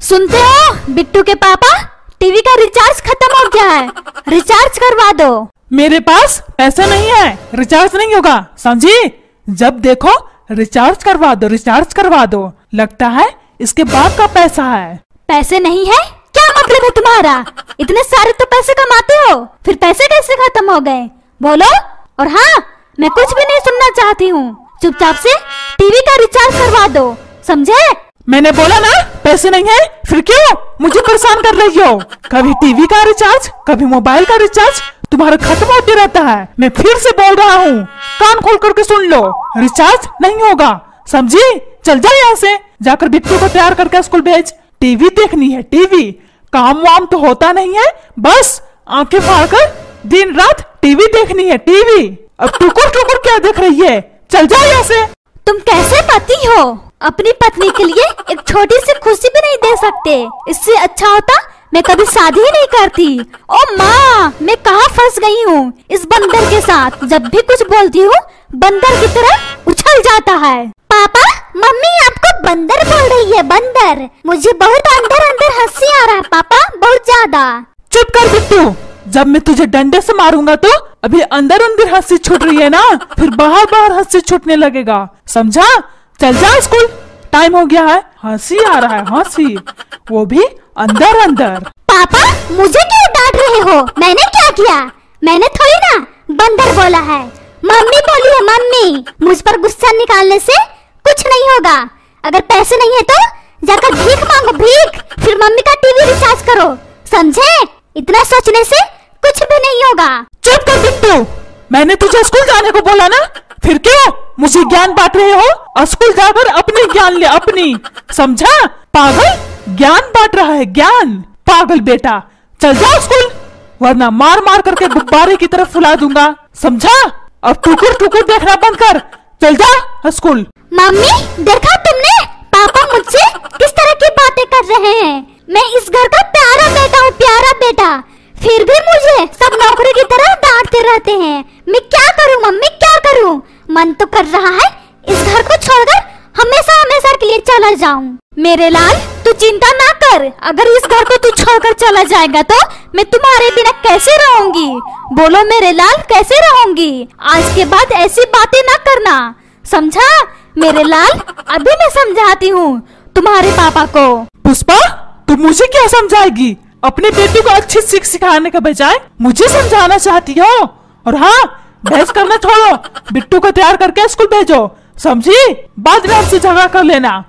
सुनते हो बिट्टू के पापा, टीवी का रिचार्ज खत्म हो गया है, रिचार्ज करवा दो। मेरे पास पैसा नहीं है, रिचार्ज नहीं होगा, समझी? जब देखो रिचार्ज करवा दो, रिचार्ज करवा दो। लगता है इसके बाप का पैसा है। पैसे नहीं है? क्या मतलब है तुम्हारा? इतने सारे तो पैसे कमाते हो, फिर पैसे कैसे खत्म हो गए? बोलो। और हाँ, मैं कुछ भी नहीं सुनना चाहती हूँ, चुपचाप से टीवी का रिचार्ज करवा दो, समझे? मैंने बोला ना पैसे नहीं है, फिर क्यों मुझे परेशान कर रही हो? कभी टीवी का रिचार्ज, कभी मोबाइल का रिचार्ज, तुम्हारा खत्म होते रहता है। मैं फिर से बोल रहा हूँ, कान खोल करके सुन लो, रिचार्ज नहीं होगा, समझी? चल जा यहाँ से, जाकर बिट्टू को तैयार करके स्कूल भेज। टीवी देखनी है, टीवी। काम वाम तो होता नहीं है, बस आंखें फाड़ कर दिन रात टीवी देखनी है, टीवी। अब टुकुर टुकुर क्या देख रही है? चल जा यहाँ से। तुम कैसे पति हो? अपनी पत्नी के लिए एक छोटी सी खुशी भी नहीं दे सकते। इससे अच्छा होता मैं कभी शादी ही नहीं करती। ओ माँ, मैं कहाँ फंस गई हूँ इस बंदर के साथ। जब भी कुछ बोलती हूँ बंदर की तरह उछल जाता है। पापा, मम्मी आपको बंदर बोल रही है, बंदर। मुझे बहुत अंदर अंदर हंसी आ रहा है पापा, बहुत ज्यादा। चुप कर बिट्टू, जब मैं तुझे डंडे से मारूंगा तो अभी अंदर अंदर हंसी छूट रही है ना, फिर बाहर बाहर हंसी छूटने लगेगा, समझा? चल जा स्कूल, टाइम हो गया है। हंसी आ रहा है, हंसी, वो भी अंदर अंदर। पापा, मुझे क्यों डांट रहे हो? मैंने क्या किया? मैंने थोड़ी ना बंदर बोला है, मम्मी बोली है, मम्मी। मुझ पर गुस्सा निकालने से कुछ नहीं होगा। अगर पैसे नहीं है तो जाकर भीख मांगो, भीख। फिर मम्मी का टीवी रिचार्ज करो, समझे? इतना सोचने से कुछ भी नहीं होगा। चुप कर बिट्टू, मैंने तुझे स्कूल जाने को बोला ना, फिर क्यों मुझे ज्ञान बांट रहे हो? स्कूल जाकर अपनी ज्ञान ले, अपनी, समझा? पागल, ज्ञान बांट रहा है, ज्ञान। पागल बेटा, चल जाओ स्कूल, वरना मार मार करके गुब्बारे की तरफ फुला दूंगा, समझा? अब टुकुर टुकुर देखना बंद कर, चल जा स्कूल। मम्मी, देखा तुमने पापा मुझसे किस तरह की बातें कर रहे हैं? मैं इस घर का प्यारा बेटा हूँ, प्यारा बेटा, फिर भी मुझे सब नौकरी की तरह डांटते रहते हैं। मैं क्या करूँ मम्मी, क्या करूँ? मन तो कर रहा है इस घर को छोड़कर हमेशा हमेशा के लिए चला जाऊं। मेरे लाल, तू चिंता ना कर, अगर इस घर को तू छोड़कर चला जाएगा तो मैं तुम्हारे बिना कैसे रहूंगी? बोलो मेरे लाल, कैसे रहूंगी? आज के बाद ऐसी बातें ना करना, समझा मेरे लाल? अभी मैं समझाती हूँ तुम्हारे पापा को। पुष्पा, तू मुझे क्या समझाएगी? अपने बेटे को अच्छी सीख सिखाने के बजाय मुझे समझाना चाहती हो? और हाँ, बहस करना छोड़ो, बिट्टू को तैयार करके स्कूल भेजो, समझी? बाद में हमसे झगड़ा कर लेना।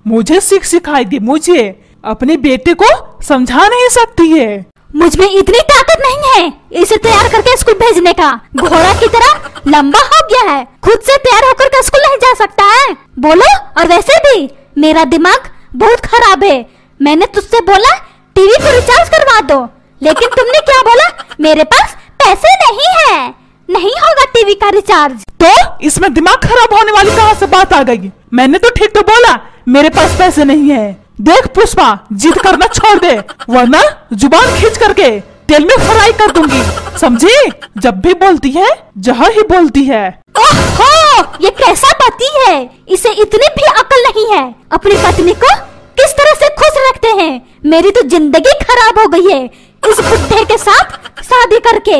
मुझे सीख सिखाएगी, मुझे अपने बेटे को समझा नहीं सकती है। मुझ में इतनी ताकत नहीं है इसे तैयार करके स्कूल भेजने का। घोड़ा की तरह लंबा हो गया है, खुद से तैयार होकर के स्कूल नहीं जा सकता है। बोलो। और वैसे भी मेरा दिमाग बहुत खराब है। मैंने तुझसे बोला टीवी को रिचार्ज करवा दो, लेकिन तुमने क्या बोला? मेरे पास पैसे नहीं है, नहीं होगा टीवी का रिचार्ज। तो इसमें दिमाग खराब होने वाली कहाँ से बात आ गई? मैंने तो ठीक तो बोला, मेरे पास पैसे नहीं है। देख पुष्पा, जिद करना छोड़ दे, वरना जुबान खींच करके तेल में फ्राई कर दूंगी, समझी? जब भी बोलती है जहाँ ही बोलती है। ओहो, ये कैसा पति है? इसे इतनी भी अकल नहीं है। अपनी पत्नी को किस तरह से खुश रखते हैं। मेरी तो जिंदगी खराब हो गई है इस बुड्ढे के साथ शादी करके।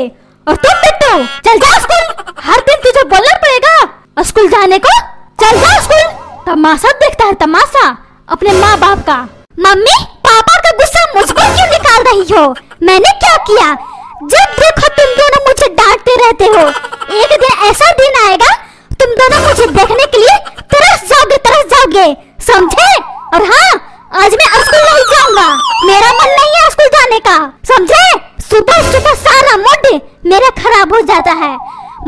और तुम बिट्टू, चल जा स्कूल, हर दिन तुझे बोलना पड़ेगा स्कूल जाने को। चल जा स्कूल, तमाशा देखता है, तमाशा अपने माँ बाप का। मम्मी, पापा का गुस्सा मुझ पर क्यों निकाल रही हो? मैंने क्या किया? जब देखो तुम दोनों मुझे डांटते रहते हो। एक दिन ऐसा दिन आएगा तुम दोनों मुझे देखने के लिए तरस जाओगे, समझे? और हाँ, आज मैं स्कूल नहीं जाऊंगा, मेरा मन नहीं है स्कूल जाने का, समझे? सुबह सुबह सारा मूड मेरा खराब हो जाता है।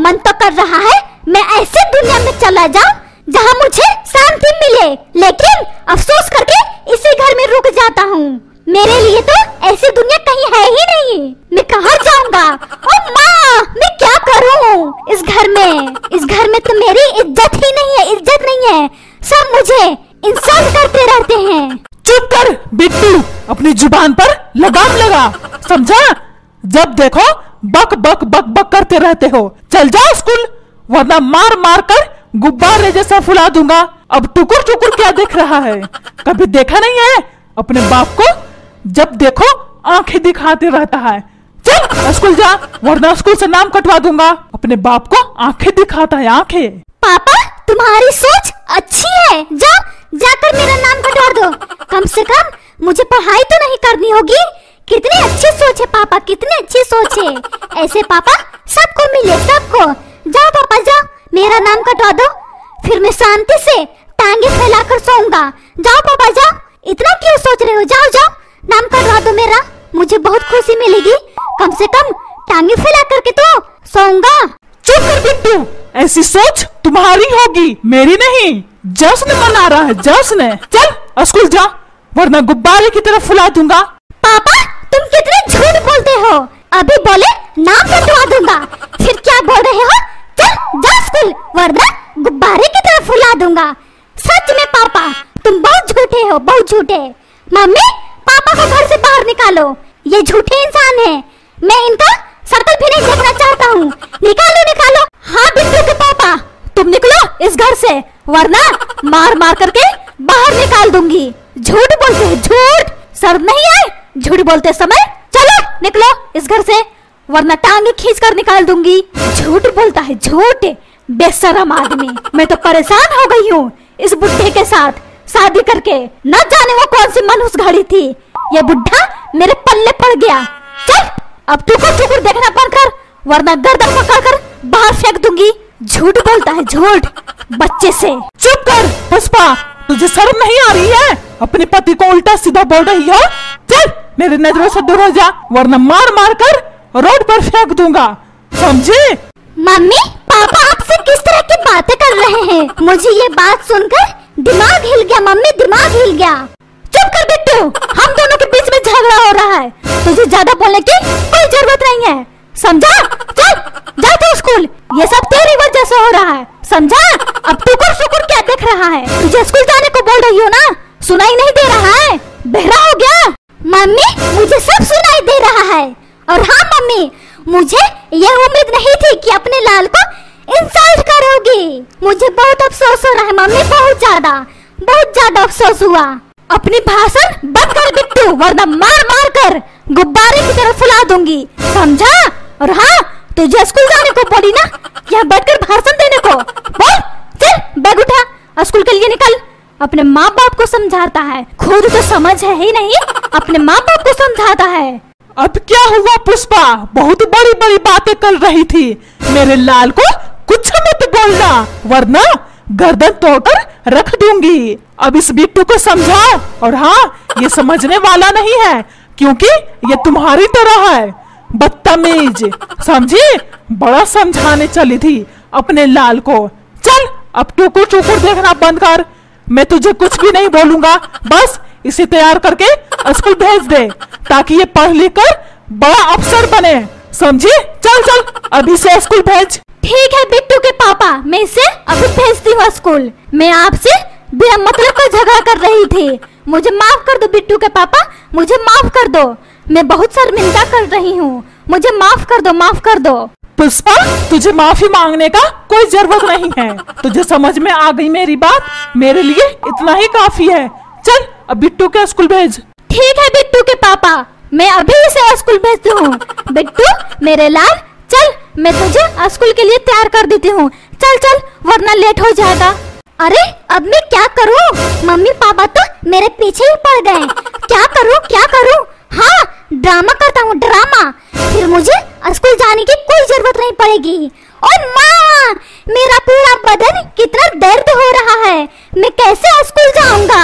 मन तो कर रहा है मैं ऐसी दुनिया में चला जाऊं जहां मुझे शांति मिले, लेकिन अफसोस करके इसी घर में रुक जाता हूँ। मेरे लिए तो ऐसी दुनिया कहीं है ही नहीं। मैं कहाँ जाऊंगा? ओ माँ, मैं क्या करूँ इस घर में? इस घर में तो मेरी इज्जत ही नहीं है, इज्जत नहीं है। सब मुझे इंसल्ट करते रहते हैं। चुप कर बिट्टू, अपनी जुबान पर लगाम लगा, समझा? जब देखो बक बक बक बक करते रहते हो। चल जाओ स्कूल, वरना मार मार कर गुब्बारे जैसा फुला दूंगा। अब टुकुर टुकुर क्या देख रहा है? कभी देखा नहीं है अपने बाप को जब देखो आंखें दिखाते रहता है। चल स्कूल जा, वरना स्कूल से नाम कटवा दूंगा। अपने बाप को आंखें दिखाता है, आंखें। पापा तुम्हारी सोच अच्छी है, जाओ जाकर मेरा नाम कटवा दो। कम से कम मुझे पढ़ाई तो नहीं करनी होगी। कितनी अच्छी सोच है पापा, कितनी अच्छी सोच है। ऐसे पापा सबको मिले, सबको। जाओ पापा जाओ, मेरा नाम कटवा दो, फिर मैं शांति से टांगे फैलाकर सोऊंगा। जाओ पापा जाओ, इतना क्यों सोच रहे हो? जाओ जाओ, नाम कटवा दो मेरा, मुझे बहुत खुशी मिलेगी। कम से कम टांगे फैला करके तो सोऊंगा। चुप कर बिट्टू, ऐसी सोच तुम्हारी होगी, मेरी नहीं। जश्न मना रहा है, जश्न। चल स्कूल जा, वरना गुब्बारे की तरफ फुला दूंगा। पापा तुम कितने झूठ बोलते हो। अभी बोले नाम कटवा दूंगा, फिर क्या बोल रहे हो? चल जा स्कूल, वरना गुब्बारे की तरफ फुला दूंगा। सच में पापा तुम बहुत झूठे हो, बहुत झूठे। मम्मी पापा को घर से बाहर निकालो, ये झूठे इंसान है। मैं इनका शक्ल भी नहीं देखना चाहता हूँ। निकालो निकालो। हाँ बिट्टू के पापा, तुम निकलो इस घर से, वरना मार मार करके बाहर निकाल दूंगी। झूठ बोलते हो, झूठ। शर्म नहीं है झूठ बोलते समय? चलो निकलो इस घर से, वरना टांगे खींच कर निकाल दूंगी। झूठ बोलता है, झूठ। बेशरम आदमी। मैं तो परेशान हो गई हूँ इस बुढ़े के साथ शादी करके। न जाने वो कौन सी मनहूस घड़ी थी, ये बुढ़ा मेरे पल्ले पड़ गया। चल अब टुकुर टुकुर देखना बंद कर, वरना गर्दन पकड़ कर बाहर फेंक दूंगी। झूठ बोलता है, झूठ। बच्चे से। चुप कर पुष्पा, तुझे शर्म नहीं आ रही है? अपने पति को उल्टा सीधा बोल रही है। चल मेरे नजरों से दूर हो जा, वरना मार मार कर रोड पर फेंक दूंगा, समझे? मम्मी पापा आपसे किस तरह की बातें कर रहे हैं? मुझे ये बात सुनकर दिमाग हिल गया। मम्मी दिमाग हिल गया। चुप कर बिट्टू, हम दोनों के बीच में झगड़ा हो रहा है, तुझे ज्यादा बोलने की कोई जरूरत नहीं है, समझा? चल जा तू स्कूल, ये सब तेरी वजह से हो रहा है, समझा? अब टुकुर टुकुर क्या देख रहा है? तुझे स्कूल जाने को बोल रही हो ना, सुनाई नहीं दे रहा है? बहरा हो गया? मम्मी मुझे सब सुनाई दे रहा है। और हाँ मम्मी, मुझे ये उम्मीद नहीं थी कि अपने लाल को इंसल्ट करोगी। मुझे बहुत अफसोस हो रहा है मम्मी, बहुत ज्यादा अफसोस हुआ। अपनी भाषण बंद कर बिट्टू, वरना मार मार कर गुब्बारे की तरफ फुला दूंगी, समझा? और हाँ तुझे स्कूल जाने को बोली ना, यहाँ बैठकर भाषण देने को। बोल चल बैग उठा, स्कूल के लिए निकल। अपने माँ बाप को समझाता है, खुद तो समझ है ही नहीं, अपने माँ बाप को समझाता है। अब क्या हुआ पुष्पा? बहुत बड़ी बड़ी बातें कर रही थी। मेरे लाल को कुछ मत बोलना, वरना गर्दन तोड़कर रख दूंगी। अब इस बिट्टू को समझाओ। और हाँ, ये समझने वाला नहीं है, क्योंकि ये तुम्हारी तरह है, बदतमीज, समझी? बड़ा समझाने चली थी अपने लाल को। चल अब टुकुर टुकुर देखना बंद कर, मैं तुझे कुछ भी नहीं बोलूंगा। बस इसे तैयार करके स्कूल भेज दे, ताकि ये पढ़ लिख कर बड़ा अफसर बने, समझी? चल चल अभी से स्कूल भेज। ठीक है बिट्टू के पापा, मैं इसे अभी भेजती हूँ स्कूल। मैं आपसे बिना मतलब का झगड़ा कर रही थी, मुझे माफ कर दो बिट्टू के पापा, मुझे माफ कर दो। मैं बहुत शर्मिंदा कर रही हूँ, मुझे माफ कर दो, माफ कर दो। पुष्पा तुझे माफी मांगने का कोई जरूरत नहीं है, तुझे समझ में आ गई मेरी बात, मेरे लिए इतना ही काफी है। चल अब बिट्टू के स्कूल भेज। ठीक है बिट्टू के पापा, मैं अभी इसे स्कूल भेजती हूँ। बिट्टू मेरे लाल, चल मैं तुझे स्कूल के लिए तैयार कर देती हूँ। चल चल वरना लेट हो जाएगा। अरे अब मैं क्या करूँ? मम्मी पापा तो मेरे पीछे ही पड़ गए। क्या करूँ क्या करूँ? हाँ ड्रामा करता हूँ, ड्रामा, फिर मुझे स्कूल जाने की कोई जरूरत नहीं पड़ेगी। और माँ मेरा पूरा बदन कितना दर्द हो रहा है, मैं कैसे स्कूल जाऊंगा?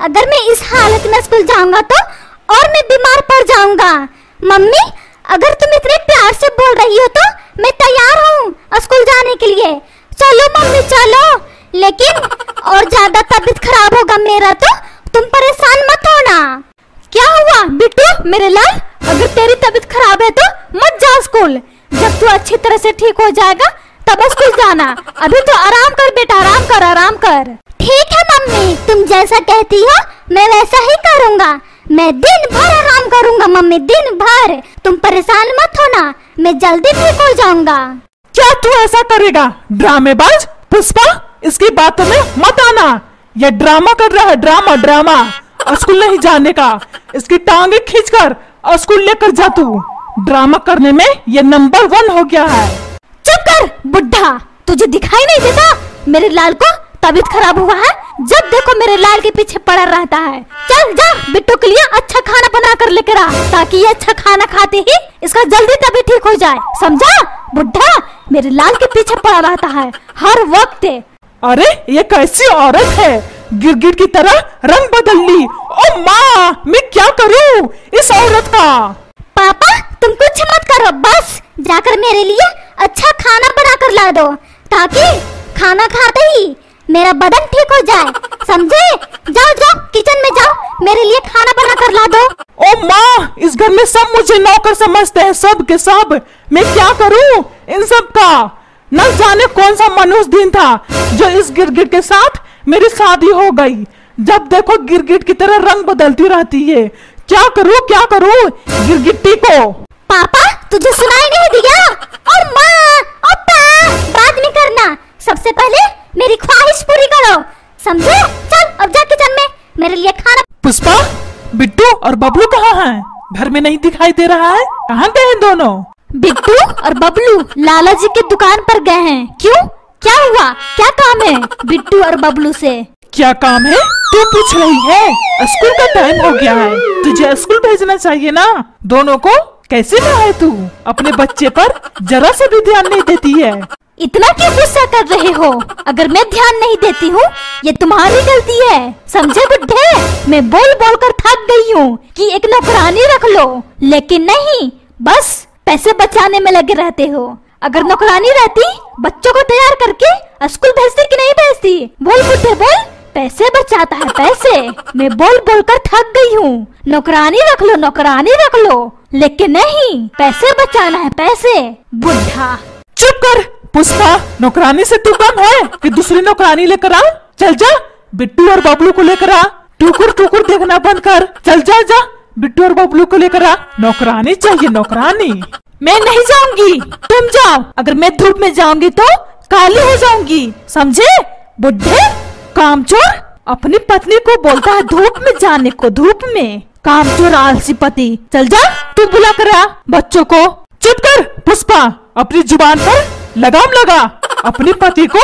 अगर मैं इस हालत में स्कूल जाऊंगा तो और मैं बीमार पड़ जाऊंगा। मम्मी अगर तुम इतने प्यार से बोल रही हो तो मैं तैयार हूँ स्कूल जाने के लिए। चलो मम्मी चलो, लेकिन और ज्यादा तबीयत खराब होगा मेरा तो तुम परेशान मत होना। क्या हुआ बिट्टू मेरे लाल? अगर तेरी तबीयत खराब है तो मत जा स्कूल, जब तू अच्छी तरह से ठीक हो जाएगा तब स्कूल जाना। अभी तो आराम कर बेटा, आराम कर, आराम कर। ठीक है मम्मी, तुम जैसा कहती हो मैं वैसा ही करूँगा। मैं दिन भर आराम करूँगा मम्मी, दिन भर। तुम परेशान मत होना, मैं जल्दी ठीक हो जाऊंगा। क्या तू ऐसा करेगा? ड्रामेबाज पुष्पा, इसकी बातों में मत आना। ये ड्रामा कर रहा है, ड्रामा ड्रामा। स्कूल नहीं जाने का। इसकी टांगे खींचकर स्कूल लेकर जा तू। ड्रामा करने में ये नंबर 1 हो गया है। चुप कर बुढ़ा, तुझे दिखाई नहीं देता मेरे लाल को तबीयत खराब हुआ है? जब देखो मेरे लाल के पीछे पड़ा रहता है। चल जा बिट्टू के लिए अच्छा खाना बना कर लेकर आ, ताकि ये अच्छा खाना खाते ही इसका जल्दी तबीयत ठीक हो जाए, समझा? बुढ़ा मेरे लाल के पीछे पड़ा रहता है हर वक्त। अरे ये कैसी औरत है, गिरगिट की तरह रंग बदल ली। ओ माँ, मैं क्या करूँ इस औरत का? पापा तुम कुछ मत करो, बस जाकर मेरे लिए अच्छा खाना बना कर ला दो, ताकि खाना खाते ही मेरा बदन ठीक हो जाए, समझे? जाओ जाओ किचन में जाओ, मेरे लिए खाना बना कर ला दो। ओ माँ, इस घर में सब मुझे नौकर समझते हैं, सब के सब। मैं क्या करूँ इन सब का? न जाने कौन सा मनुष्य दिन था जो इस गिरगिट के साथ मेरी शादी हो गई। जब देखो गिरगिट की तरह रंग बदलती रहती है। क्या करूँ गिरगिट्टी को? पापा तुझे सुनाई नहीं दिया? और माँ ओपा बात नहीं करना, सबसे पहले मेरी ख्वाहिश पूरी करो, समझे? चल अब जा किचन में मेरे लिए खाना। पुष्पा, बिट्टू और बबलू कहाँ हैं? घर में नहीं दिखाई दे रहा है, कहाँ गए हैं दोनों? बिट्टू और बबलू लाला जी की दुकान पर गए हैं। क्यों, क्या हुआ? क्या काम है बिट्टू और बबलू से? क्या काम है तू पूछ रही है? स्कूल का टाइम हो गया है, तुझे स्कूल भेजना चाहिए ना दोनों को। कैसे ना है तू, अपने बच्चे पर जरा से भी ध्यान नहीं देती है। इतना क्यों गुस्सा कर रहे हो? अगर मैं ध्यान नहीं देती हूँ ये तुम्हारी गलती है, समझे बुड्ढे? मैं बोल बोल कर थक गई हूँ कि एक नौकरानी रख लो, लेकिन नहीं, बस पैसे बचाने में लगे रहते हो। अगर नौकरानी रहती बच्चों को तैयार करके स्कूल भेजती कि नहीं भेजती? बोल बुड्ढे बोल, पैसे बचाता है पैसे। मैं बोल बोल कर थक गई हूँ, नौकरानी रख लो, नौकरानी रख लो, लेकिन नहीं, पैसे बचाना है पैसे। बुढ़ा चुप कर पुष्पा, नौकरानी से तू कम है कि दूसरी नौकरानी लेकर आ। चल जा बिट्टू और बबलू को लेकर आ, टुकुर टुकुर देखना बंद कर। चल जा जा बिट्टू और बबलू को लेकर आ, नौकरानी चाहिए नौकरानी। मैं नहीं जाऊंगी, तुम जाओ। अगर मैं धूप में जाऊंगी तो काली हो जाऊंगी, समझे? बुढ़े कामचोर अपनी पत्नी को बोलता है धूप में जाने को, धूप में। कामचोर आलसी पति, चल जा तू बुला कर आ बच्चों को। चुप कर पुष्पा, अपनी जुबान पर लगाम लगा। अपने पति को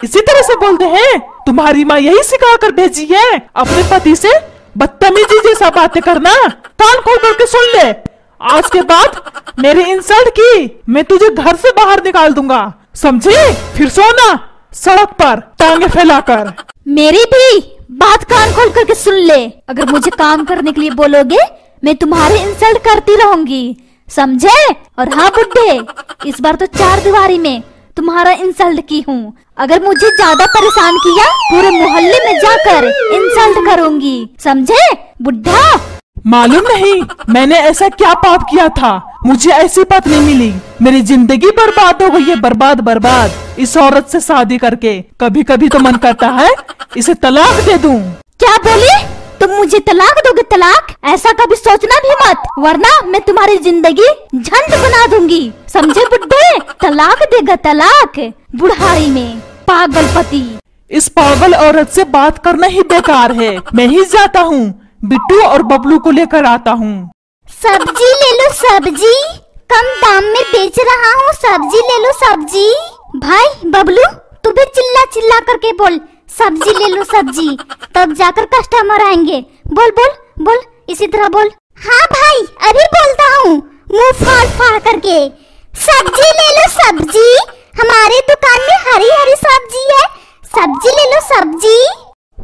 इसी तरह से बोलते हैं, तुम्हारी माँ यही सिखा कर भेजी है अपने पति से बदतमीजी जैसा बातें करना। कान खोल करके सुन ले, आज के बाद मेरी इंसल्ट की मैं तुझे घर से बाहर निकाल दूंगा, समझी? फिर सोना सड़क पर टांगे फैलाकर। मेरी भी बात कान खोल करके सुन ले, अगर मुझे काम करने के लिए बोलोगे मैं तुम्हारी इंसल्ट करती रहूंगी, समझे? और हाँ बुड्ढे, इस बार तो 4 दीवारी में तुम्हारा इंसल्ट की हूँ। अगर मुझे ज्यादा परेशान किया पूरे मोहल्ले में जाकर इंसल्ट करूंगी, समझे बुड्ढा? मालूम नहीं मैंने ऐसा क्या पाप किया था, मुझे ऐसी पत्नी मिली, मेरी जिंदगी बर्बाद हो गई है, बर्बाद बर्बाद इस औरत से शादी करके। कभी कभी तो मन करता है इसे तलाक दे दूं। क्या बोले? तुम मुझे तलाक दोगे? तलाक? ऐसा कभी सोचना भी मत, वरना मैं तुम्हारी जिंदगी झंड बना दूंगी, समझे बुड्ढे? तलाक देगा तलाक, बुढ़ारी में पागल पति। इस पागल औरत से बात करना ही बेकार है, मैं ही जाता हूँ, बिट्टू और बबलू को लेकर आता हूँ। सब्जी ले लो सब्जी, कम दाम में बेच रहा हूँ, सब्जी ले लो सब्जी। भाई बबलू तू भी चिल्ला चिल्ला करके बोल, सब्जी ले लो सब्जी, तब जाकर कस्टमर आएंगे। बोल बोल बोल, इसी तरह बोल। हाँ भाई अभी बोलता हूँ, मुंह फाड़ फाड़ करके। सब्जी ले लो सब्जी, हमारे दुकान में हरी हरी सब्जी है, सब्जी ले लो सब्जी।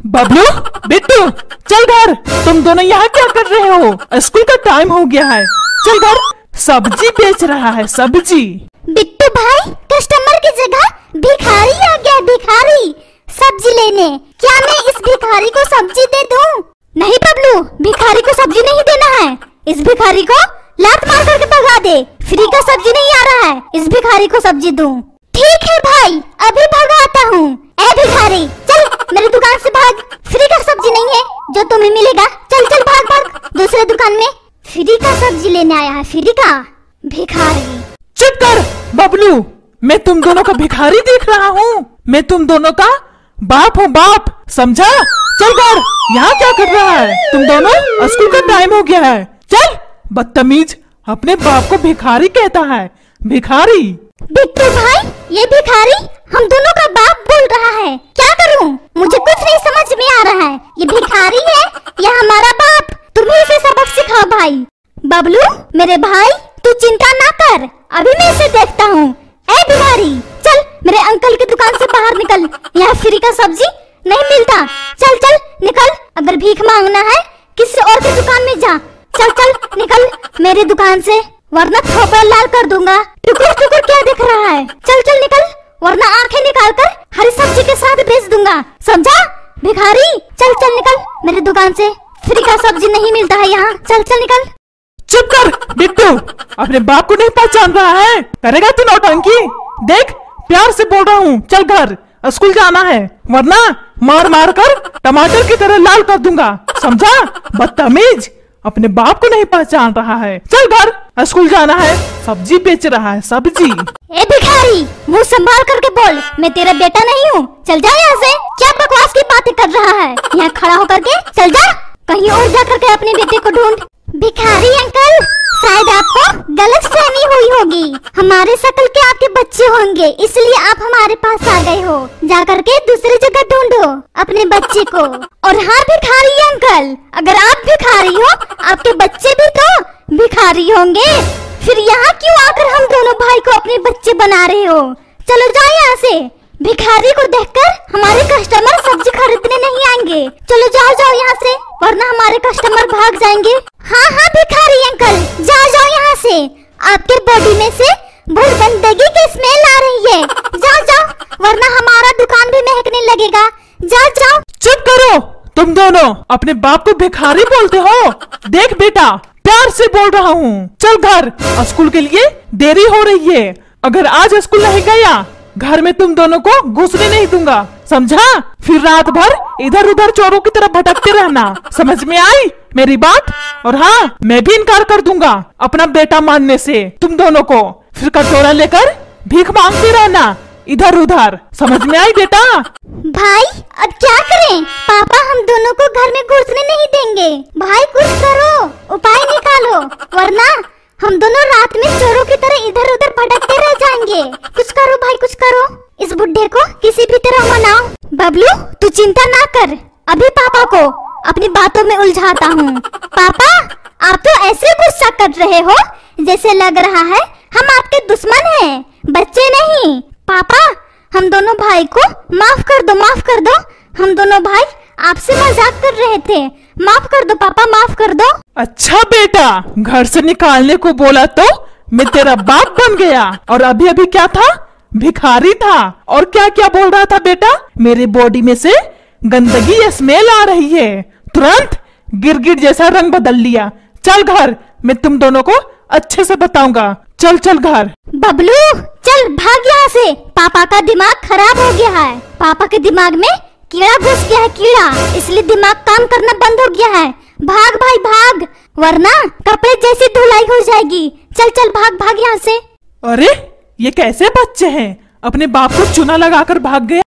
बबलू बिट्टू चल घर, तुम दोनों यहाँ क्या कर रहे हो? स्कूल का टाइम हो गया है, चल घर, सब्जी बेच रहा है सब्जी। बिट्टू भाई कस्टमर की जगह भिखारी आ गया, भिखारी सब्जी लेने। क्या मैं इस भिखारी को सब्जी दे दूं? नहीं बबलू, भिखारी को सब्जी नहीं देना है, इस भिखारी को लात मार करके भगा दे, फ्री का सब्जी नहीं आ रहा है, इस भिखारी को सब्जी दूं। ठीक है भाई अभी भगाता हूँ। ए भिखारी चल मेरी दुकान से भाग, फ्री का सब्जी नहीं है जो तुम्हें मिलेगा, चल चल भाग भाग दूसरे दुकान में। फ्री का सब्जी लेने आया है, फ्री का भिखारी। चुप कर बबलू, मैं तुम दोनों का भिखारी देख रहा हूँ, मैं तुम दोनों का बाप हूँ बाप, समझा? चल घर, यहाँ क्या कर रहा है? तुम दोनों, स्कूल का टाइम हो गया है। चल। बदतमीज, अपने बाप को भिखारी कहता है। भिखारी? बिट्टू भाई, ये भिखारी हम दोनों का बाप बोल रहा है। क्या करूं? मुझे कुछ नहीं समझ में आ रहा है। ये भिखारी है या हमारा बाप? तुम ही इसे सबक सिखाओ भाई। बबलू मेरे भाई, तू चिंता ना कर, अभी मैं इसे देखता हूँ। ए भिखारी, चल मेरे अंकल की दुकान से बाहर निकल, यहाँ फ्री का सब्जी नहीं मिलता। चल चल निकल, अगर भीख मांगना है किसी और की दुकान में जा। चल चल निकल मेरी दुकान से, वरना थोपड़ा लाल कर दूंगा। टुकुर टुकुर क्या दिख रहा है? चल चल निकल, वरना आंखें निकाल कर हरी सब्जी के साथ बेच दूंगा, समझा? भिखारी चल चल निकल मेरी दुकान से, फ्री का सब्जी नहीं मिलता है यहाँ। चल चल निकल। चुप कर बिट्टू, अपने बाप को नहीं पहचान रहा है? करेगा तू नौटंकी? देख, प्यार से बोल रहा हूँ, चल घर, स्कूल जाना है, वरना मार मार कर टमाटर की तरह लाल कर दूंगा, समझा? बदतमीज, अपने बाप को नहीं पहचान रहा है। चल घर, स्कूल जाना है। सब्जी बेच रहा है, सब्जी। ए भिखारी, मुंह संभाल करके बोल, मैं तेरा बेटा नहीं हूँ। चल जा यहाँ से। क्या बकवास की बातें कर रहा है? यहाँ खड़ा होकर के चल जा, कहीं और जा करके अपने बेटे को ढूंढ। भिखारी अंकल, शायद आपको गलत फहमी हुई होगी। हमारे शक्ल के आपके बच्चे होंगे, इसलिए आप हमारे पास आ गए हो। जा करके दूसरी जगह ढूंढो अपने बच्चे को। और हाँ भिखारी अंकल, अगर आप भिखारी हो, आपके बच्चे भी तो भिखारी होंगे। फिर यहाँ क्यों आकर हम दोनों भाई को अपने बच्चे बना रहे हो? चलो जाओ यहाँ से। भिखारी को देखकर हमारे कस्टमर सब्जी खरीदने नहीं आएंगे। चलो जाओ जाओ यहाँ से, वरना हमारे कस्टमर भाग जाएंगे। हाँ हाँ भिखारी अंकल, जाओ जाओ यहाँ से। आपके बॉडी में से बहुत गंदगी की स्मेल आ रही है। जाओ जाओ, वरना हमारा दुकान भी महकने लगेगा। जाओ जाओ। चुप करो तुम दोनों, अपने बाप को भिखारी बोलते हो? देख बेटा, प्यार से बोल रहा हूँ, चल घर, स्कूल के लिए देरी हो रही है। अगर आज स्कूल नहीं गया, घर में तुम दोनों को घुसने नहीं दूंगा, समझा? फिर रात भर इधर उधर चोरों की तरह भटकते रहना, समझ में आई मेरी बात? और हाँ, मैं भी इनकार कर दूंगा अपना बेटा मानने से तुम दोनों को। फिर कटोरा लेकर भीख मांगते रहना इधर उधर, समझ में आई बेटा? भाई अब क्या करें? पापा हम दोनों को घर में घुसने नहीं देंगे। भाई कुछ करो, उपाय निकालो, वरना हम दोनों रात में चोरों की तरह इधर उधर भटकते रह जाएंगे। कुछ करो भाई, कुछ करो, इस बुड्ढे को किसी भी तरह मनाओ। बबलू तू चिंता ना कर, अभी पापा को अपनी बातों में उलझाता हूँ। पापा आप तो ऐसे गुस्सा कर रहे हो जैसे लग रहा है हम आपके दुश्मन हैं, बच्चे नहीं। पापा हम दोनों भाई को माफ कर दो, माफ कर दो। हम दोनों भाई आपसे मजाक कर रहे थे, माफ कर दो पापा, माफ कर दो। अच्छा बेटा, घर से निकालने को बोला तो मैं तेरा बाप बन गया, और अभी अभी क्या था? भिखारी था। और क्या क्या बोल रहा था बेटा? मेरे बॉडी में से गंदगी या स्मेल आ रही है। तुरंत गिरगिट जैसा रंग बदल लिया। चल घर, मैं तुम दोनों को अच्छे से बताऊंगा। चल चल घर। बबलू चल भाग यहाँ से, पापा का दिमाग खराब हो गया है। पापा के दिमाग में कीड़ा घुस गया है, कीड़ा, इसलिए दिमाग काम करना बंद हो गया है। भाग भाई भाग, वरना कपड़े जैसी धुलाई हो जाएगी। चल चल भाग भाग यहाँ से। अरे ये कैसे बच्चे हैं, अपने बाप को चूना लगाकर भाग गए।